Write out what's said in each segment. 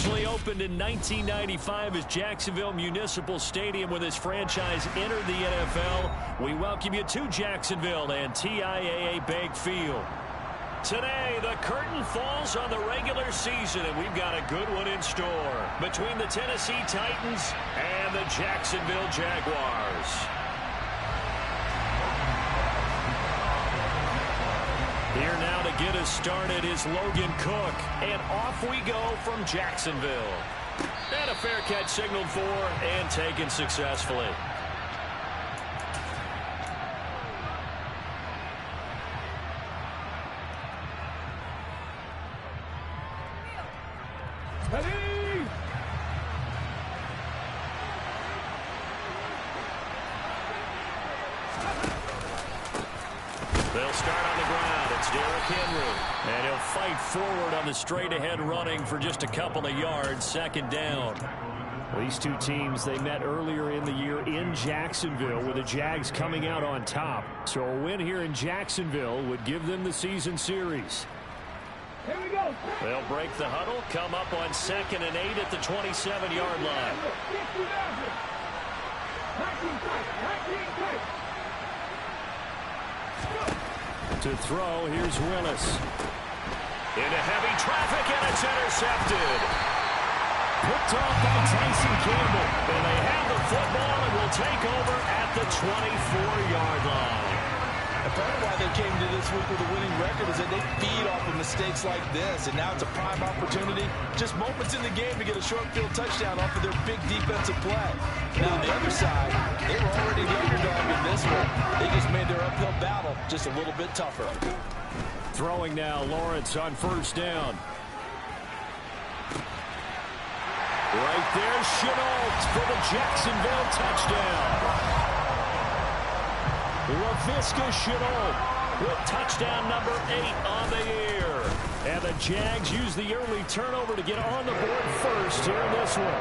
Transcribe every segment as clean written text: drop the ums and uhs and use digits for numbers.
Originally opened in 1995 as Jacksonville Municipal Stadium when this franchise entered the NFL, we welcome you to Jacksonville and TIAA Bank Field. Today, the curtain falls on the regular season, and we've got a good one in store between the Tennessee Titans and the Jacksonville Jaguars. Here now to get us started is Logan Cook, and off we go from Jacksonville. And a fair catch signaled for and taken successfully. They'll start on the ground. It's Derrick Henry. And he'll fight forward on the straight-ahead running for just a couple of yards. Second down. These two teams, they met earlier in the year in Jacksonville with the Jags coming out on top. So a win here in Jacksonville would give them the season series. Here we go. They'll break the huddle, come up on 2nd and 8 at the 27-yard line. To throw, here's Willis. Into heavy traffic, and it's intercepted. Picked off by Tyson Campbell. And they have the football and will take over at the 24-yard line. Part of why they came to this week with a winning record is that they feed off of mistakes like this, and now it's a prime opportunity. Just moments in the game to get a short field touchdown off of their big defensive play. Now on the other side, they were already the underdog in this one. They just made their uphill battle just a little bit tougher. Throwing now, Lawrence on first down. Right there, Shenault for the Jacksonville touchdown. Laviska Shenault with touchdown number 8 on the year. And the Jags use the early turnover to get on the board first here in this one.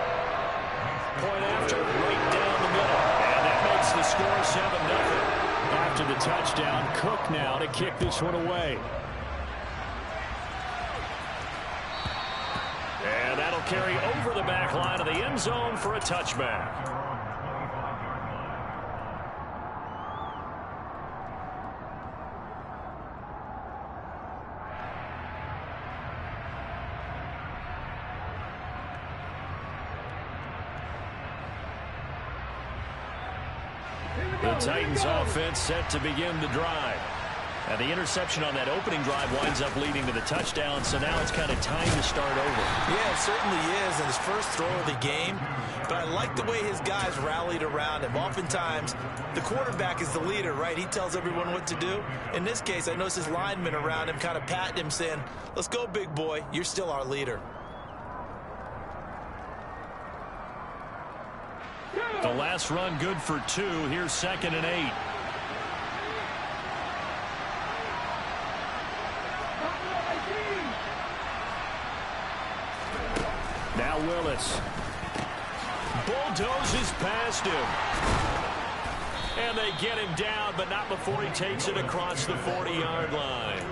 Point after, right down the middle. And that makes the score 7-0. After the touchdown, Cook now to kick this one away. And that'll carry over the back line of the end zone for a touchback. The Titans offense set to begin the drive. And the interception on that opening drive winds up leading to the touchdown, so now it's kind of time to start over. Yeah, it certainly is, and his first throw of the game. But I like the way his guys rallied around him. Oftentimes, the quarterback is the leader, right? He tells everyone what to do. In this case, I noticed his linemen around him kind of patting him, saying, "Let's go, big boy. You're still our leader." The last run good for 2. Here's 2nd and 8. Now Willis. Bulldozes past him. And they get him down, but not before he takes it across the 40-yard line.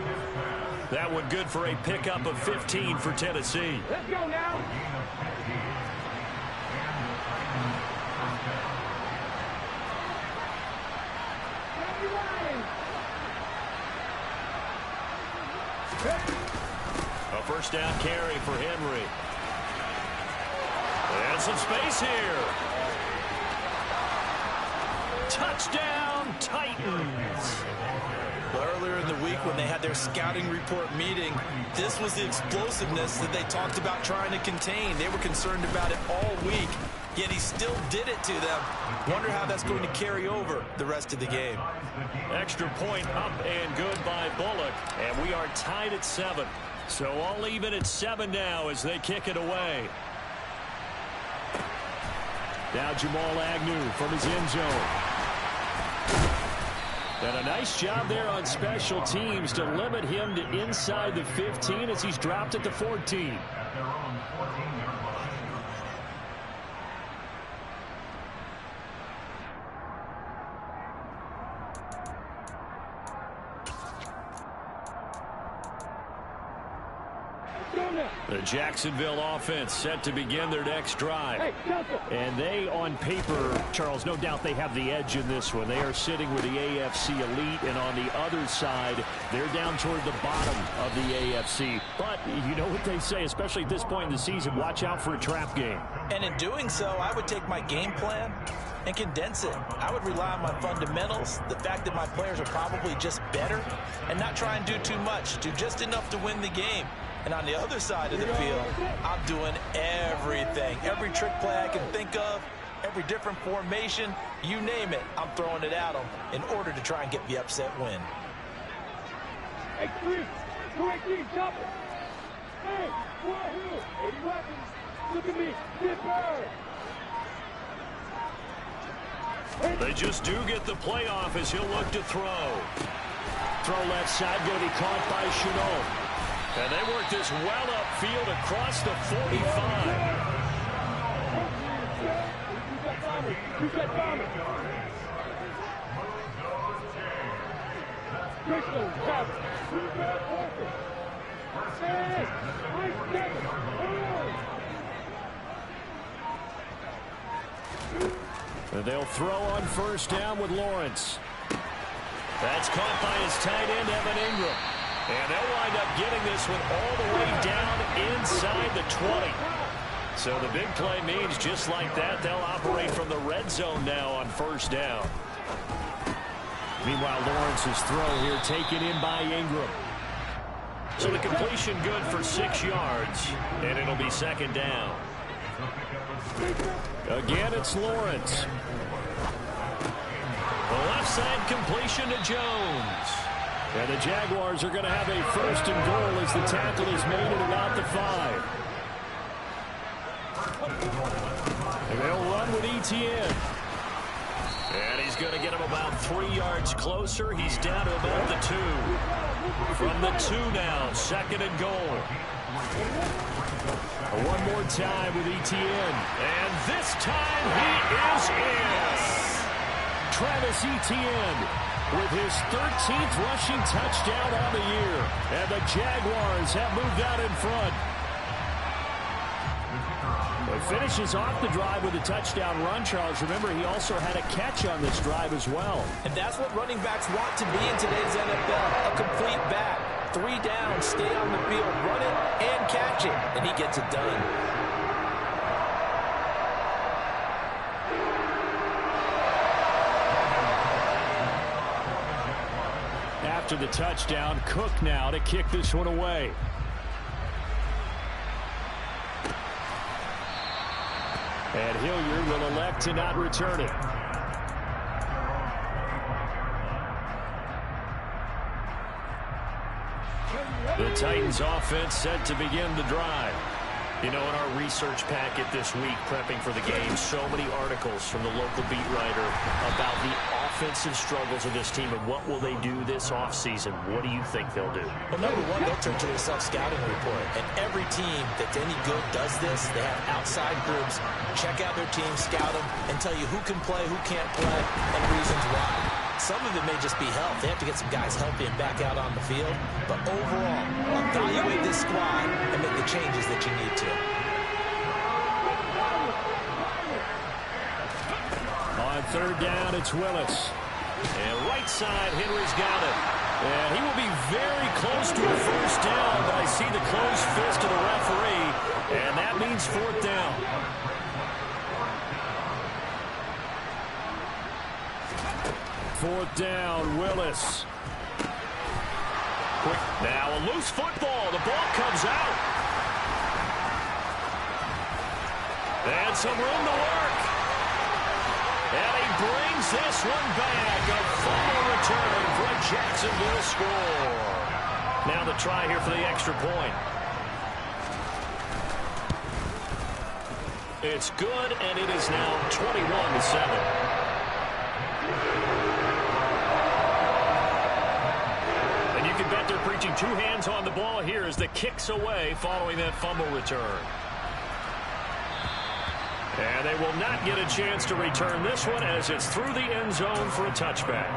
That one good for a pickup of 15 for Tennessee. Let's go now. A first down carry for Henry. And some space here. Touchdown, Titans. Well, earlier in the week when they had their scouting report meeting, this was the explosiveness that they talked about trying to contain. They were concerned about it all week, yet he still did it to them. Wonder how that's going to carry over the rest of the game. Extra point up and good by Bullock. And we are tied at 7. So all even at 7 now as they kick it away. Now Jamal Agnew from his end zone. And a nice job there on special teams to limit him to inside the 15 as he's dropped at the 14. The Jacksonville offense set to begin their next drive. And they, on paper, Charles, no doubt they have the edge in this one. They are sitting with the AFC elite, and on the other side, they're down toward the bottom of the AFC. But you know what they say, especially at this point in the season, watch out for a trap game. And in doing so, I would take my game plan and condense it. I would rely on my fundamentals, the fact that my players are probably just better, and not try and do too much, do just enough to win the game. And on the other side of the field, I'm doing everything. Every trick play I can think of, every different formation, you name it, I'm throwing it at them in order to try and get the upset win. Hey, Chris, correct me, chop it. Hey, Wahoo, 80 weapons. Look at me, Dipper. They just do get the playoff as he'll look to throw. Throw left side, going to be caught by Shenault. And they work this well upfield across the 45. And they'll throw on first down with Lawrence. That's caught by his tight end, Evan Ingram. And they'll wind up getting this one all the way down inside the 20. So the big play means just like that, they'll operate from the red zone now on first down. Meanwhile, Lawrence's throw here taken in by Ingram. So the completion good for 6 yards, and it'll be second down. Again, it's Lawrence. The left side completion to Jones. And the Jaguars are going to have a first and goal as the tackle is made at about the 5. And they'll run with Etienne. And he's going to get him about 3 yards closer. He's down to about the 2. From the 2 now, second and goal. One more time with Etienne. And this time he is in. Travis Etienne with his 13th rushing touchdown on the year. And the Jaguars have moved out in front. He finishes off the drive with a touchdown run, Charles. Remember, he also had a catch on this drive as well. And that's what running backs want to be in today's NFL. A complete back. 3 down, stay on the field, run it, and catch it. And he gets it done. After the touchdown, Cook now to kick this one away. And Hilliard will elect to not return it. The Titans offense set to begin the drive. You know, in our research packet this week, prepping for the game, so many articles from the local beat writer about the offensive struggles of this team and what will they do this offseason. What do you think they'll do? Well, number one, they'll turn to a self-scouting report. And every team that's any good does this. They have outside groups, check out their team, scout them, and tell you who can play, who can't play, and reasons why. Some of it may just be health. They have to get some guys healthy and back out on the field. But overall, evaluate this squad and make the changes that you need to. On third down, it's Willis. And right side, Henry's got it. And he will be very close to a first down, but I see the closed fist of the referee, and that means fourth down. Fourth down, Willis. Quick, now a loose football. The ball comes out. And some room to work. And he brings this one back. A fumble return for a Jacksonville score. Now the try here for the extra point. It's good, and it is now 21-7. You can bet they're preaching 2 hands on the ball here as the kick's away following that fumble return. And they will not get a chance to return this one as it's through the end zone for a touchback.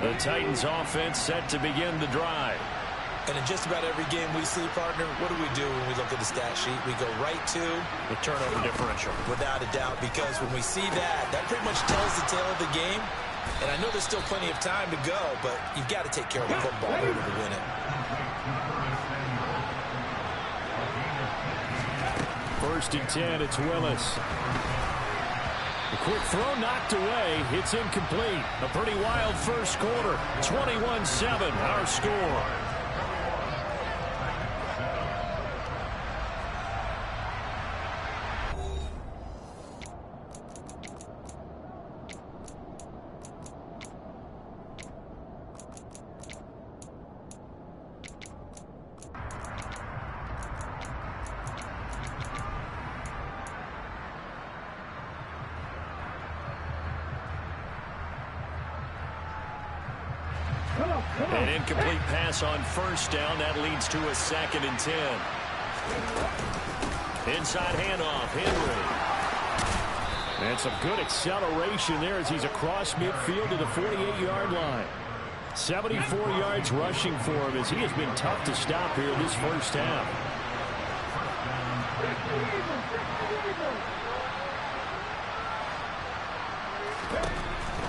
The Titans offense set to begin the drive. And in just about every game we see, partner, what do we do when we look at the stat sheet? We go right to the turnover differential. Without a doubt, because when we see that, that pretty much tells the tale of the game. And I know there's still plenty of time to go, but you've got to take care of the football in order to win it. First and 10, it's Willis. A quick throw knocked away. It's incomplete. A pretty wild first quarter. 21-7, our score. An incomplete pass on first down. That leads to a 2nd and 10. Inside handoff, Henry. And some good acceleration there as he's across midfield to the 48-yard line. 74 yards rushing for him as he has been tough to stop here this first half.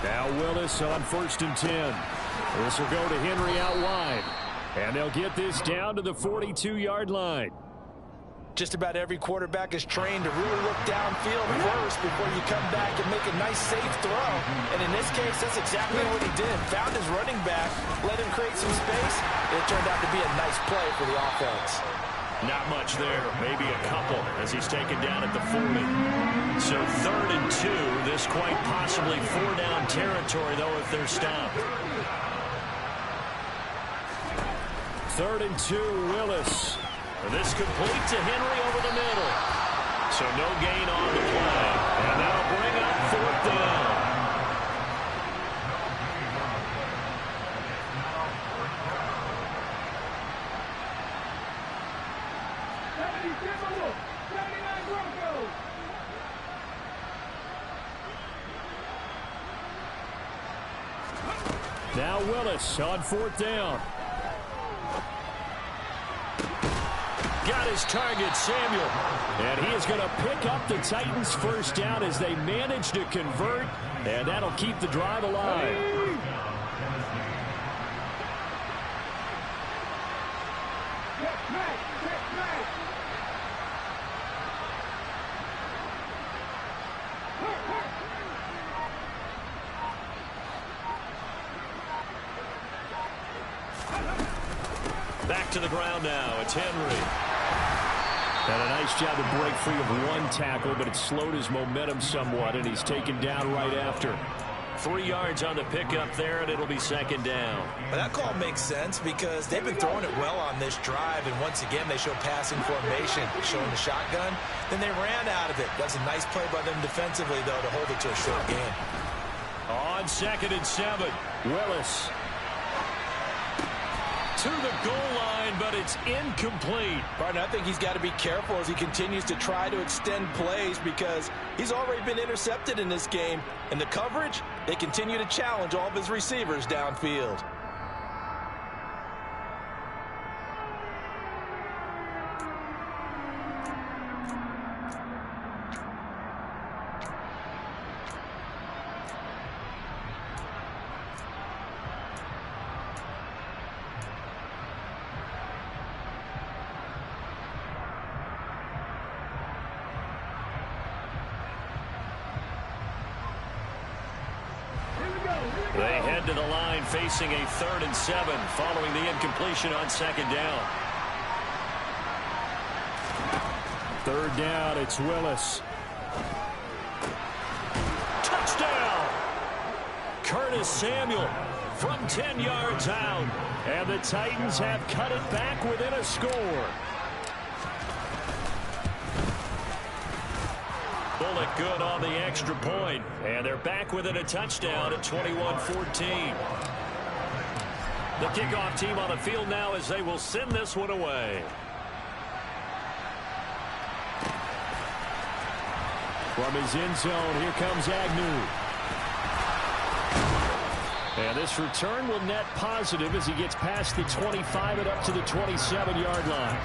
Now Willis on 1st and 10. This will go to Henry out wide. And they'll get this down to the 42-yard line. Just about every quarterback is trained to really look downfield first before you come back and make a nice, safe throw. And in this case, that's exactly what he did. Found his running back, let him create some space, and it turned out to be a nice play for the offense. Not much there, maybe a couple as he's taken down at the 40. So 3rd and 2, this quite possibly 4-down territory, though, if they're stopped. 3rd and 2, Willis. This complete to Henry over the middle. So no gain on the play. And that'll bring up 4th down. Now Willis on 4th down. Got his target, Samuel. And he is going to pick up the Titans' first down as they manage to convert. And that'll keep the drive alive. Back to the ground now. It's Henry. And a nice job to break free of one tackle, but it slowed his momentum somewhat, and he's taken down right after. 3 yards on the pickup there, and it'll be 2nd down. But that call makes sense because they've been throwing it well on this drive, and once again they show passing formation, showing the shotgun. Then they ran out of it. That's a nice play by them defensively, though, to hold it to a short game. On 2nd and 7, Willis. To the goal line, but it's incomplete. Partner, I think he's got to be careful as he continues to try to extend plays because he's already been intercepted in this game. And the coverage, they continue to challenge all of his receivers downfield. They head to the line facing a 3rd and 7 following the incompletion on 2nd down. 3rd down, it's Willis. Touchdown! Curtis Samuel from 10 yards out. And the Titans have cut it back within a score. Bullock good on the extra point. And they're back within a touchdown at 21-14. The kickoff team on the field now as they will send this one away. From his end zone, here comes Agnew. And this return will net positive as he gets past the 25 and up to the 27-yard line.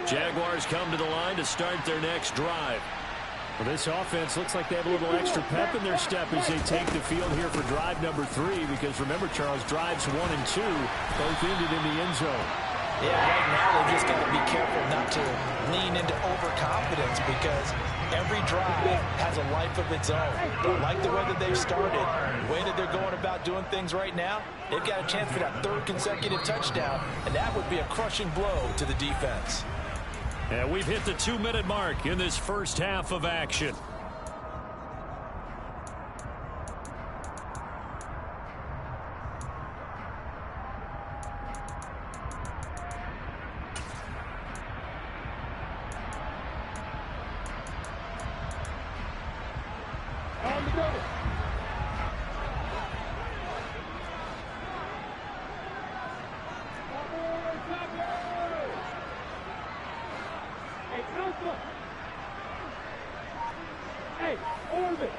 Jaguars come to the line to start their next drive. Well, this offense looks like they have a little extra pep in their step as they take the field here for drive number 3, because remember, Charles, drives 1 and 2 both ended in the end zone. Yeah, right now they just got to be careful not to lean into overconfidence, because every drive has a life of its own. I like the way that they've started, the way that they're going about doing things right now. They've got a chance for that 3rd consecutive touchdown, and that would be a crushing blow to the defense. And we've hit the 2-minute mark in this first half of action. On the go. Hey, orbit.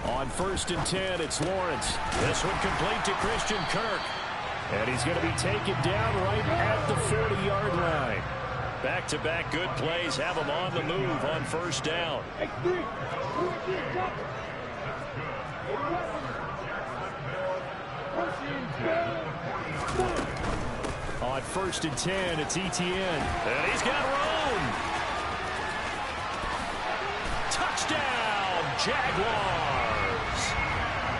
On 1st and 10, it's Lawrence. This one complete to Christian Kirk. And he's going to be taken down right at the 40-yard line. Back-to-back good plays have him on the move on 1st down. On 1st and 10, it's Etienne. And he's got Roan. Touchdown, Jaguars.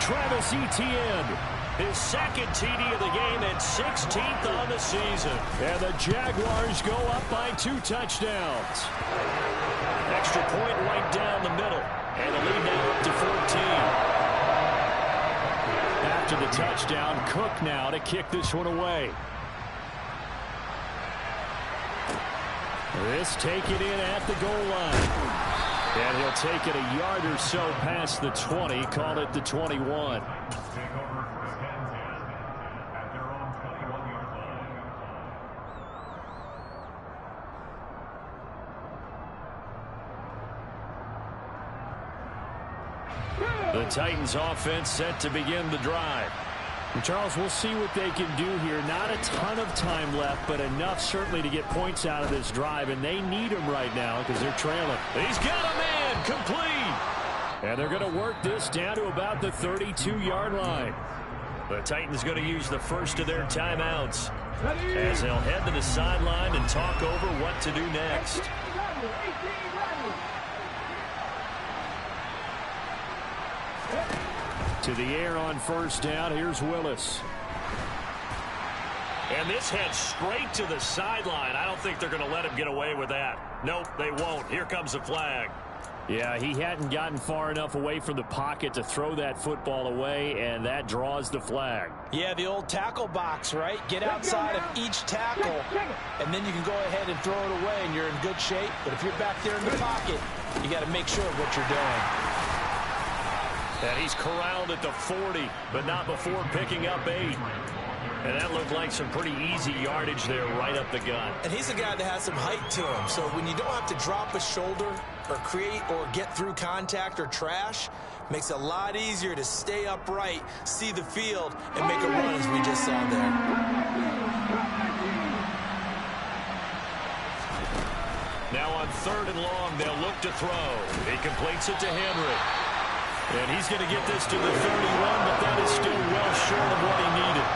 Travis Etienne, his 2nd TD of the game and 16th on the season. And the Jaguars go up by 2 touchdowns. Extra point right down the middle. And the lead now up to 14. After the touchdown, Cook now to kick this one away. This taken in at the goal line. And he'll take it a yard or so past the 20, call it the 21. The Titans offense set to begin the drive. And Charles, we'll see what they can do here. Not a ton of time left, but enough certainly to get points out of this drive, and they need them right now because they're trailing. He's got a man complete. And they're going to work this down to about the 32-yard line. The Titans going to use the first of their timeouts as they'll head to the sideline and talk over what to do next. To the air on 1st down. Here's Willis. And this heads straight to the sideline. I don't think they're going to let him get away with that. Nope, they won't. Here comes the flag. Yeah, he hadn't gotten far enough away from the pocket to throw that football away, and that draws the flag. Yeah, the old tackle box, right? Get outside of each tackle, and then you can go ahead and throw it away, and you're in good shape. But if you're back there in the pocket, you got to make sure of what you're doing. And he's corralled at the 40, but not before picking up 8. And that looked like some pretty easy yardage there right up the gut. And he's a guy that has some height to him. So when you don't have to drop a shoulder or create or get through contact or trash, makes it a lot easier to stay upright, see the field, and make a run as we just saw there. Now on 3rd and long, they'll look to throw. He completes it to Henry. And he's going to get this to the 31, but that is still well short of what he needed.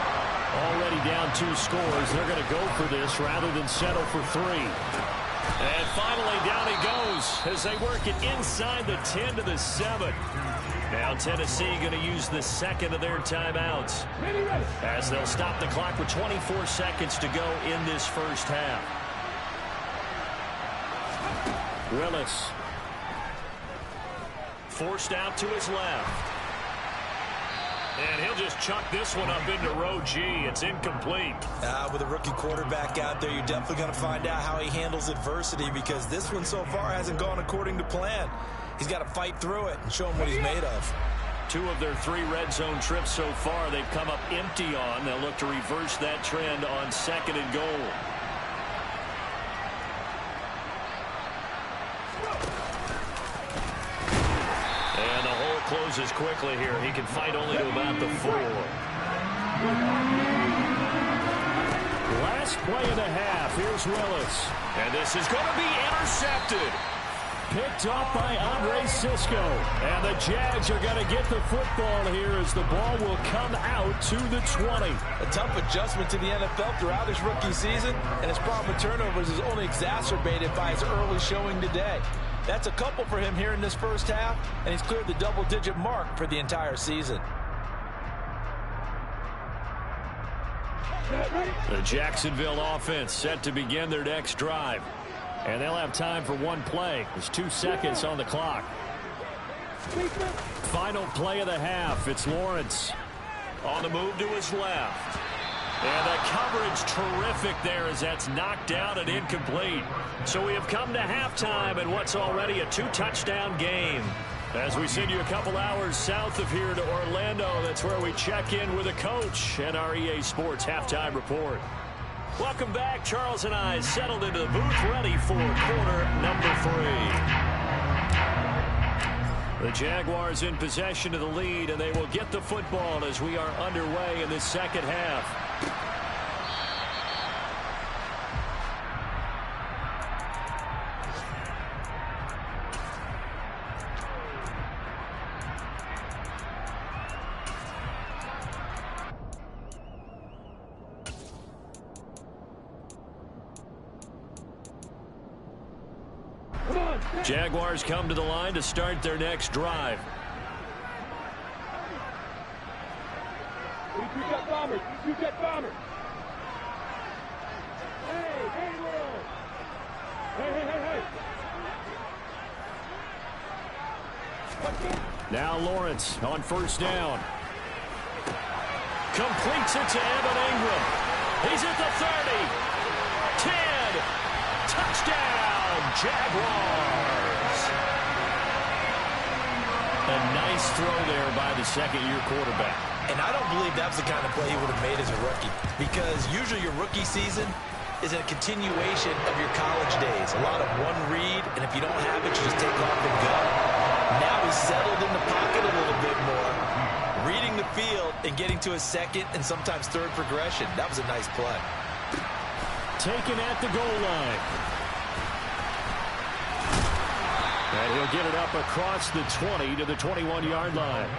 Already down 2 scores. They're going to go for this rather than settle for 3. And finally, down he goes as they work it inside the 10 to the 7. Now Tennessee going to use the 2nd of their timeouts as they'll stop the clock with 24 seconds to go in this first half. Willis. Forced out to his left. And he'll just chuck this one up into row G. It's incomplete. With a rookie quarterback out there, you're definitely going to find out how he handles adversity, because this one so far hasn't gone according to plan. He's got to fight through it and show him what he's made of. 2 of their 3 red zone trips so far they've come up empty on. They'll look to reverse that trend on 2nd and goal. And the hole closes quickly here. He can fight only to about the 4. Last play of the half. Here's Willis. And this is going to be intercepted. Picked off by Andre Cisco. And the Jags are going to get the football here as the ball will come out to the 20. A tough adjustment to the NFL throughout his rookie season, and his problem with turnovers is only exacerbated by his early showing today. That's a couple for him here in this first half, and he's cleared the double-digit mark for the entire season. The Jacksonville offense set to begin their next drive. And they'll have time for 1 play. There's 2 seconds on the clock. Final play of the half. It's Lawrence on the move to his left. And the coverage terrific there as that's knocked down and incomplete. So we have come to halftime in what's already a 2-touchdown game. As we send you a couple hours south of here to Orlando, that's where we check in with a coach and our EA Sports Halftime Report. Welcome back. Charles and I settled into the booth ready for quarter number 3. The Jaguars in possession of the lead, and they will get the football as we are underway in this second half. Jaguars come to the line to start their next drive. You got bombers. You got bombers. Hey, hey, Will. Hey, hey, hey, hey. Now Lawrence on first down. Completes it to Evan Ingram. He's at the 30. 10. Touchdown, Jaguars. A nice throw there by the second-year quarterback. And I don't believe that's the kind of play he would have made as a rookie, because usually your rookie season is a continuation of your college days. A lot of one read, and if you don't have it, you just take off and go. Now he's settled in the pocket a little bit more, reading the field and getting to his second and sometimes third progression. That was a nice play. Taken at the goal line. And he'll get it up across the 20 to the 21-yard line.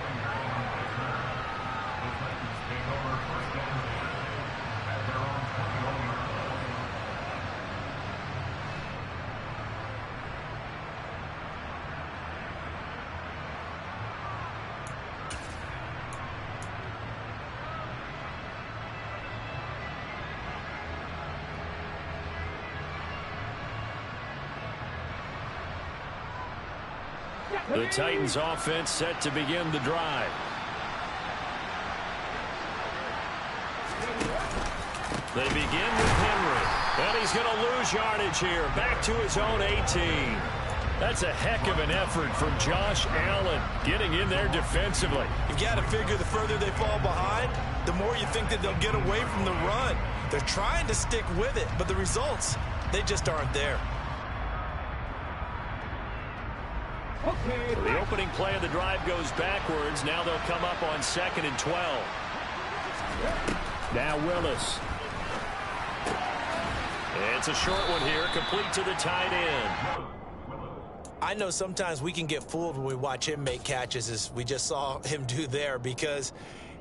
The Titans offense set to begin the drive. They begin with Henry. And he's going to lose yardage here. Back to his own 18. That's a heck of an effort from Josh Allen getting in there defensively. You've got to figure the further they fall behind, the more you think that they'll get away from the run. They're trying to stick with it, but the results, they just aren't there. The opening play of the drive goes backwards. Now they'll come up on 2nd and 12. Now Willis. It's a short one here, complete to the tight end. I know sometimes we can get fooled when we watch him make catches, as we just saw him do there, because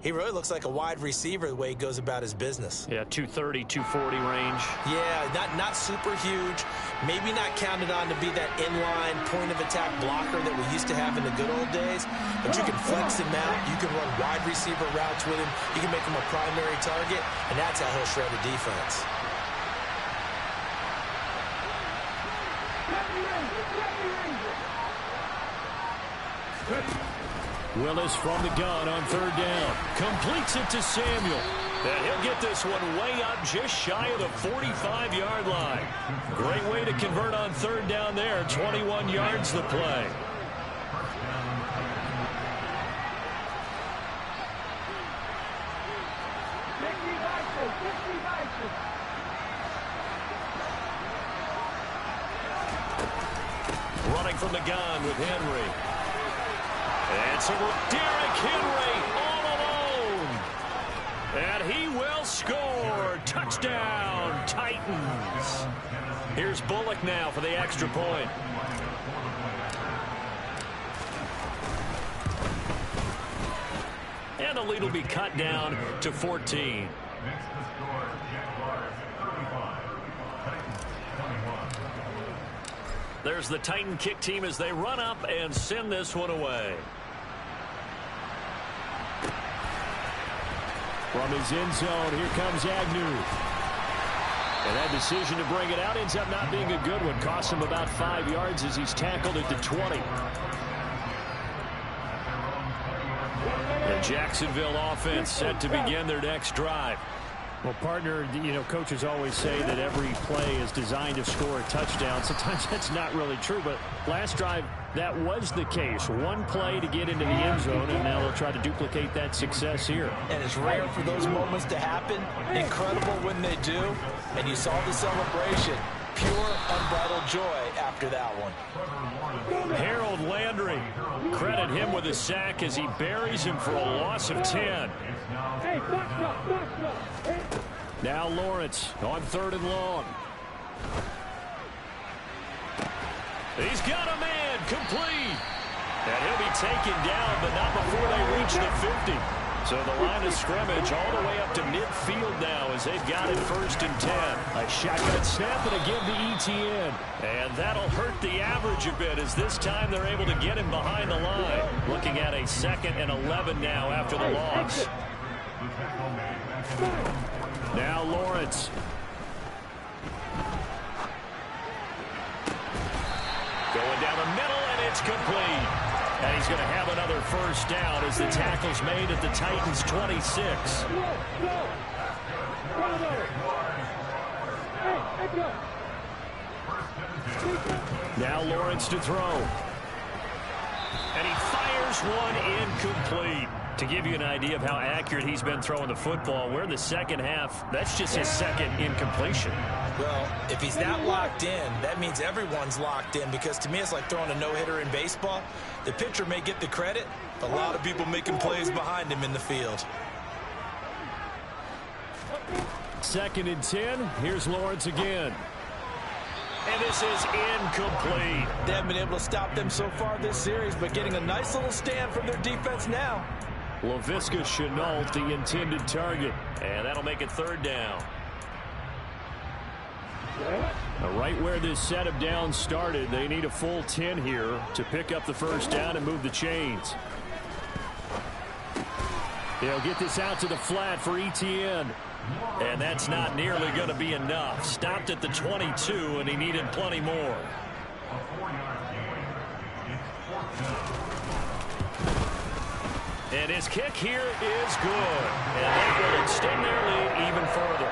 he really looks like a wide receiver the way he goes about his business. Yeah, 230, 240 range. Yeah, not super huge. Maybe not counted on to be that inline point-of-attack blocker that we used to have in the good old days. But you can flex him out. You can run wide receiver routes with him. You can make him a primary target, and that's how he'll shred the defense. Willis from the gun on third down. Completes it to Samuel. And he'll get this one way up just shy of the 45-yard line. Great way to convert on third down there. 21 yards the play. Running from the gun with Henry. And so Derrick Henry all alone. And he will score. Touchdown, Titans. Here's Bullock now for the extra point. And the lead will be cut down to 14. There's the Titan kick team as they run up and send this one away. From his end zone, here comes Agnew. And that decision to bring it out ends up not being a good one. Costs him about 5 yards as he's tackled at the 20. The Jacksonville offense set to begin their next drive. Well, partner, coaches always say that every play is designed to score a touchdown. Sometimes that's not really true, but last drive, that was the case. One play to get into the end zone, and now they'll try to duplicate that success here. And it's rare for those moments to happen. Incredible when they do. And you saw the celebration. Pure, unbridled joy after that one. Harold Landry, credit him with a sack as he buries him for a loss of 10. Now Lawrence on third and long. He's got a man, complete. And he'll be taken down, but not before they reach the 50. So the line of scrimmage all the way up to midfield now as they've got it 1st and 10. A shotgun snap and a give to ETN. And that'll hurt the average a bit as this time they're able to get him behind the line. Looking at a 2nd and 11 now after the loss. Now Lawrence. Going down the middle, and it's complete. And he's going to have another 1st down as the tackle's made at the Titans' 26. Now Lawrence to throw. And he fires one incomplete. To give you an idea of how accurate he's been throwing the football, we're in the second half. That's just his 2nd incompletion. Well, if he's that locked in, that means everyone's locked in, because to me it's like throwing a no-hitter in baseball. The pitcher may get the credit, a lot of people making plays behind him in the field. 2nd and 10. Here's Lawrence again. And this is incomplete. They haven't been able to stop them so far this series, but getting a nice little stand from their defense now. Laviska Shenault, the intended target. And that'll make it 3rd down. Right where this set of downs started, they need a full 10 here to pick up the 1st down and move the chains. They'll get this out to the flat for ETN. And that's not nearly going to be enough. Stopped at the 22, and he needed plenty more. And his kick here is good. And that will extend their lead even further.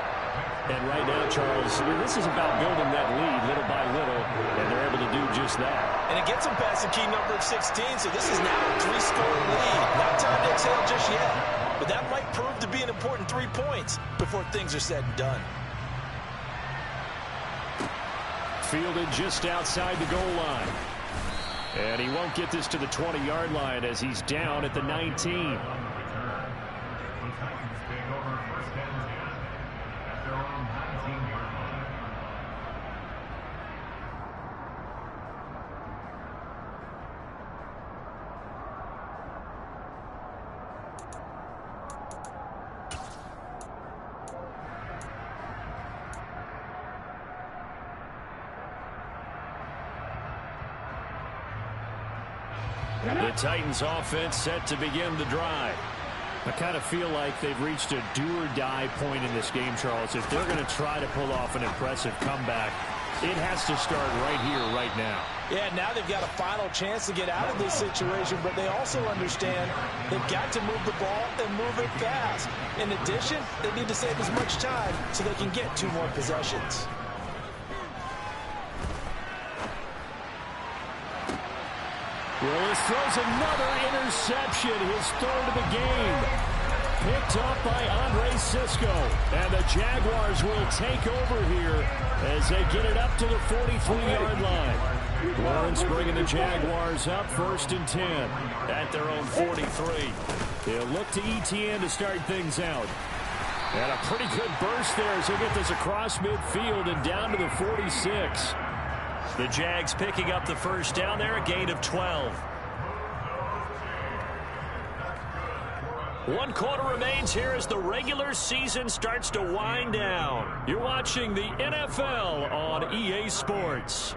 And right now, Charles, this is about building that lead little by little, and they're able to do just that. And it gets them past the key number of 16, so this is now a 3-score lead. Not time to exhale just yet, but that might prove to be an important 3 points before things are said and done. Fielded just outside the goal line. And he won't get this to the 20-yard line as he's down at the 19. The Titans offense set to begin the drive. I kind of feel like they've reached a do-or-die point in this game, Charles. If they're going to try to pull off an impressive comeback, It has to start right here, right now. Yeah, now they've got a final chance to get out of this situation, but they also understand they've got to move the ball and move it fast. In addition, they need to save as much time so they can get 2 more possessions. Willis throws another interception, his 3rd of the game. Picked up by Andre Cisco. And the Jaguars will take over here as they get it up to the 43-yard line. Lawrence bringing the Jaguars up 1st and 10 at their own 43. They'll look to Etienne to start things out. And a pretty good burst there as he'll get this across midfield and down to the 46. The Jags picking up the first down there, a gain of 12. 1 quarter remains here as the regular season starts to wind down. You're watching the NFL on EA Sports.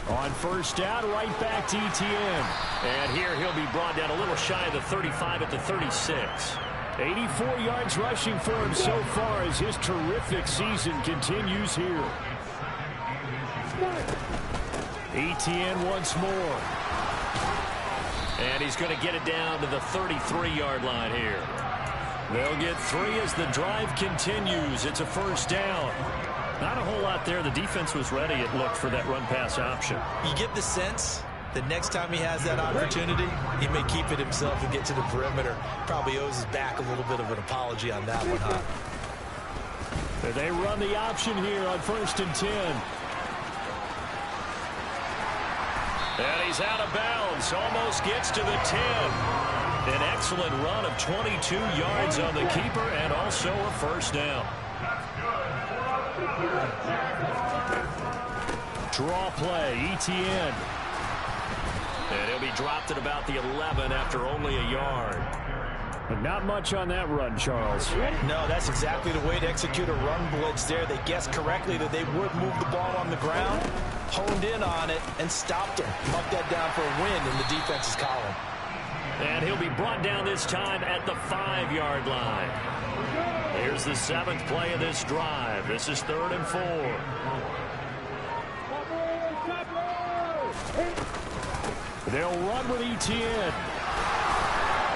On first down, right back to Etienne. And here he'll be brought down a little shy of the 35 at the 36. 84 yards rushing for him so far as his terrific season continues here. Etienne once more. And he's going to get it down to the 33-yard line here. They'll get 3 as the drive continues. It's a first down. Not a whole lot there. The defense was ready, it looked, for that run-pass option. You get the sense that next time he has that opportunity, he may keep it himself and get to the perimeter. Probably owes his back a little bit of an apology on that one, huh? They run the option here on 1st and 10. And he's out of bounds. Almost gets to the 10. An excellent run of 22 yards on the keeper and also a first down. Draw play, Etienne. And he'll be dropped at about the 11 after only a yard. But not much on that run, Charles. No, that's exactly the way to execute a run blitz there. They guessed correctly that they would move the ball on the ground, honed in on it, and stopped him. Marked that down for a win in the defense's column. And he'll be brought down this time at the 5-yard line. Here's the 7th play of this drive. This is 3rd and 4. They'll run with Etienne.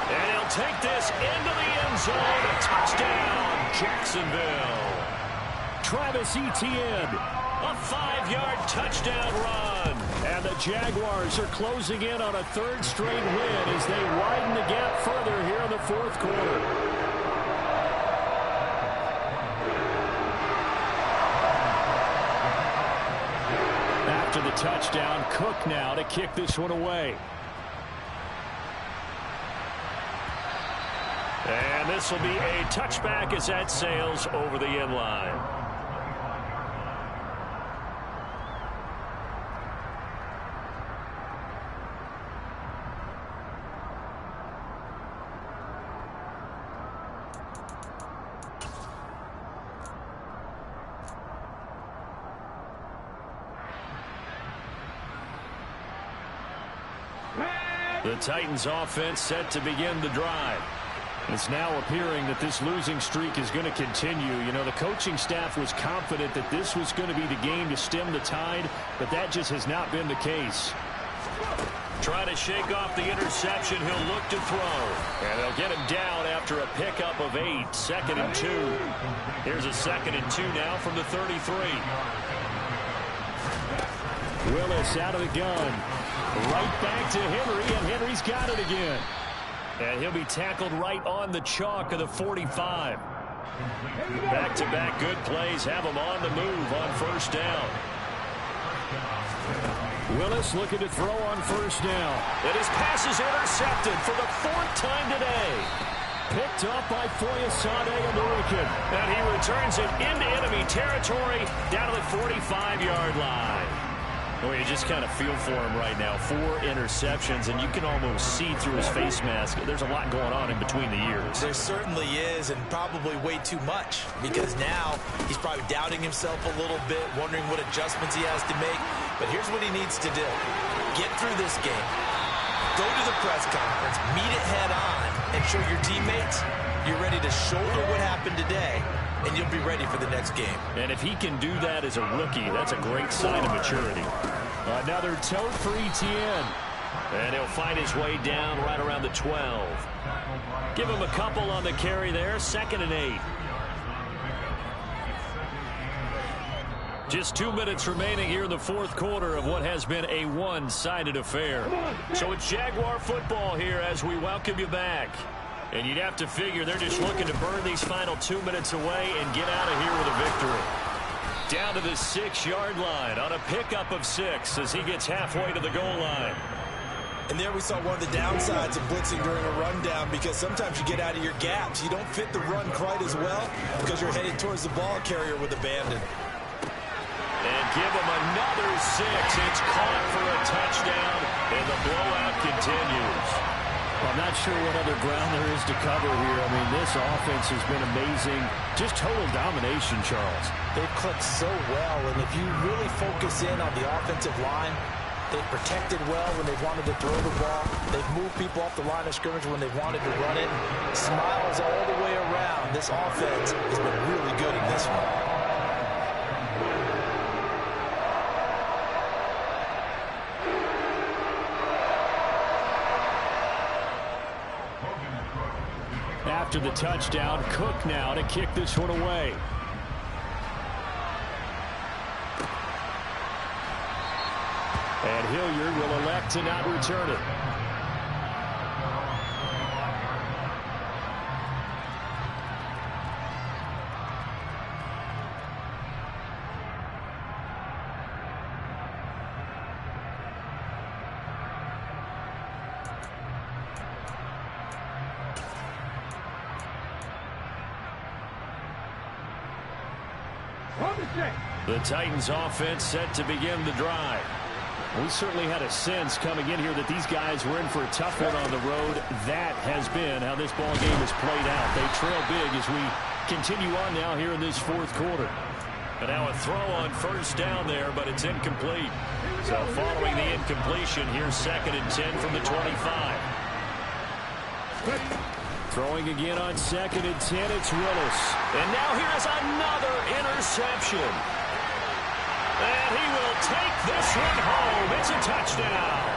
And he'll take this into the end zone. A touchdown, Jacksonville. Travis Etienne. A 5-yard touchdown run. And the Jaguars are closing in on a 3rd straight win as they widen the gap further here in the 4th quarter. After the touchdown, Cook now to kick this one away. And this will be a touchback as that sails over the end line. The Titans offense set to begin the drive. It's now appearing that this losing streak is going to continue. You know, the coaching staff was confident that this was going to be the game to stem the tide, but that just has not been the case. Try to shake off the interception. He'll look to throw. And they'll get him down after a pickup of 8. 2nd and 2. Here's a 2nd and 2 now from the 33. Willis out of the gun. Right back to Henry, and Henry's got it again. And he'll be tackled right on the chalk of the 45. Back-to-back good plays have him on the move on first down. Willis looking to throw on first down. And his pass is intercepted for the 4th time today. Picked up by Foyesade American. And he returns it into enemy territory down to the 45-yard line. Well, you just kind of feel for him right now. 4 interceptions, and you can almost see through his face mask. There's a lot going on in between the ears. There certainly is, and probably way too much, because now he's probably doubting himself a little bit, wondering what adjustments he has to make. But here's what he needs to do. Get through this game. Go to the press conference, meet it head on, and show your teammates you're ready to shoulder what happened today, and you'll be ready for the next game. And if he can do that as a rookie, that's a great sign of maturity. Another tote for Etienne. And he'll find his way down right around the 12. Give him a couple on the carry there. 2nd and 8. Just 2 minutes remaining here in the fourth quarter of what has been a one-sided affair. So it's Jaguar football here as we welcome you back. And you'd have to figure they're just looking to burn these final 2 minutes away and get out of here with a victory. Down to the 6-yard line on a pickup of 6 as he gets halfway to the goal line. And there we saw one of the downsides of blitzing during a rundown, because sometimes you get out of your gaps. You don't fit the run quite as well because you're headed towards the ball carrier with abandon. And give him another 6. It's caught for a touchdown, and the blowout continues. I'm not sure what other ground there is to cover here. I mean, this offense has been amazing. Just total domination, Charles. They've clicked so well, and if you really focus in on the offensive line, they've protected well when they've wanted to throw the ball. They've moved people off the line of scrimmage when they've wanted to run it. Smiles all the way around. This offense has been really good in this one. After the touchdown, Cook now to kick this one away. And Hilliard will elect to not return it. The Titans offense set to begin the drive. We certainly had a sense coming in here that these guys were in for a tough one on the road. That has been how this ball game has played out. They trail big as we continue on now here in this fourth quarter. And now a throw on first down there, but it's incomplete. So following the incompletion, here's 2nd and 10 from the 25. Throwing again on 2nd and 10, it's Willis. And now here's another interception. And he will take this one home. It's a touchdown.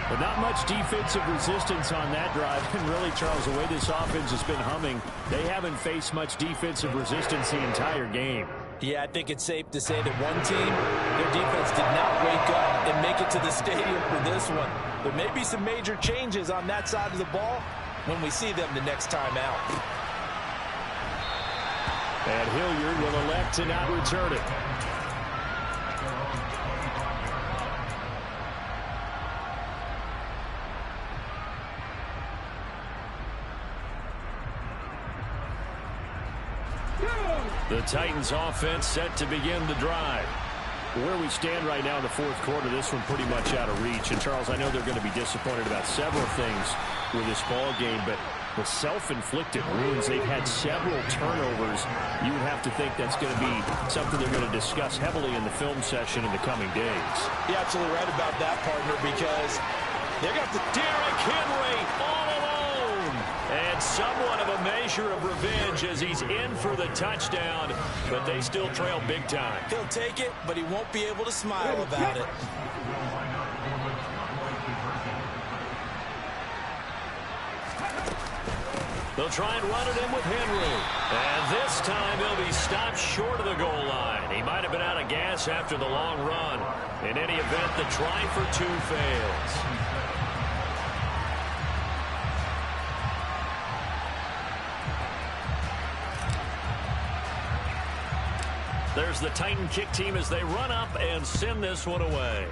But not much defensive resistance on that drive. And really, Charles, the way this offense has been humming, they haven't faced much defensive resistance the entire game. Yeah, I think it's safe to say that one team, their defense did not wake up and make it to the stadium for this one. There may be some major changes on that side of the ball when we see them the next time out. And Hilliard will elect to not return it. The Titans offense set to begin the drive. Where we stand right now in the fourth quarter, this one pretty much out of reach. And, Charles, I know they're going to be disappointed about several things with this ball game, but the self-inflicted wounds, they've had several turnovers. You would have to think that's going to be something they're going to discuss heavily in the film session in the coming days. You're absolutely right about that, partner, because they got the Derrick Henry all alone. And somewhat of a measure of revenge as he's in for the touchdown, but they still trail big time. He'll take it, but he won't be able to smile about it. They'll try and run it in with Henry. And this time he'll be stopped short of the goal line. He might have been out of gas after the long run. In any event, the try for 2 fails. There's the Titan kick team as they run up and send this one away.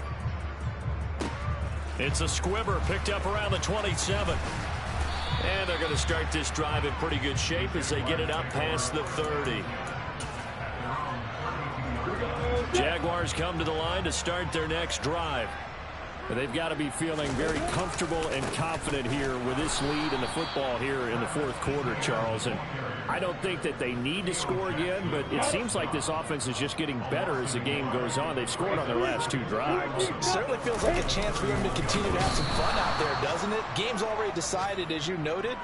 It's a squibber picked up around the 27. And they're going to start this drive in pretty good shape as they get it up past the 30. Jaguars come to the line to start their next drive. They've got to be feeling very comfortable and confident here with this lead in the football here in the fourth quarter, Charles. And I don't think that they need to score again, but it seems like this offense is just getting better as the game goes on. They've scored on their last 2 drives. It certainly feels like a chance for them to continue to have some fun out there, doesn't it? Game's already decided, as you noted,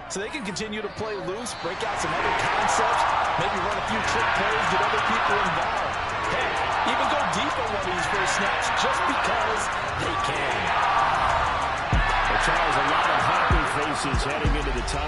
so they can continue to play loose, break out some other concepts, maybe run a few trick plays, get other people involved. Hey, even go deep on one of these first snaps just because they can. Well, Charles, a lot of happy faces heading into the tunnel.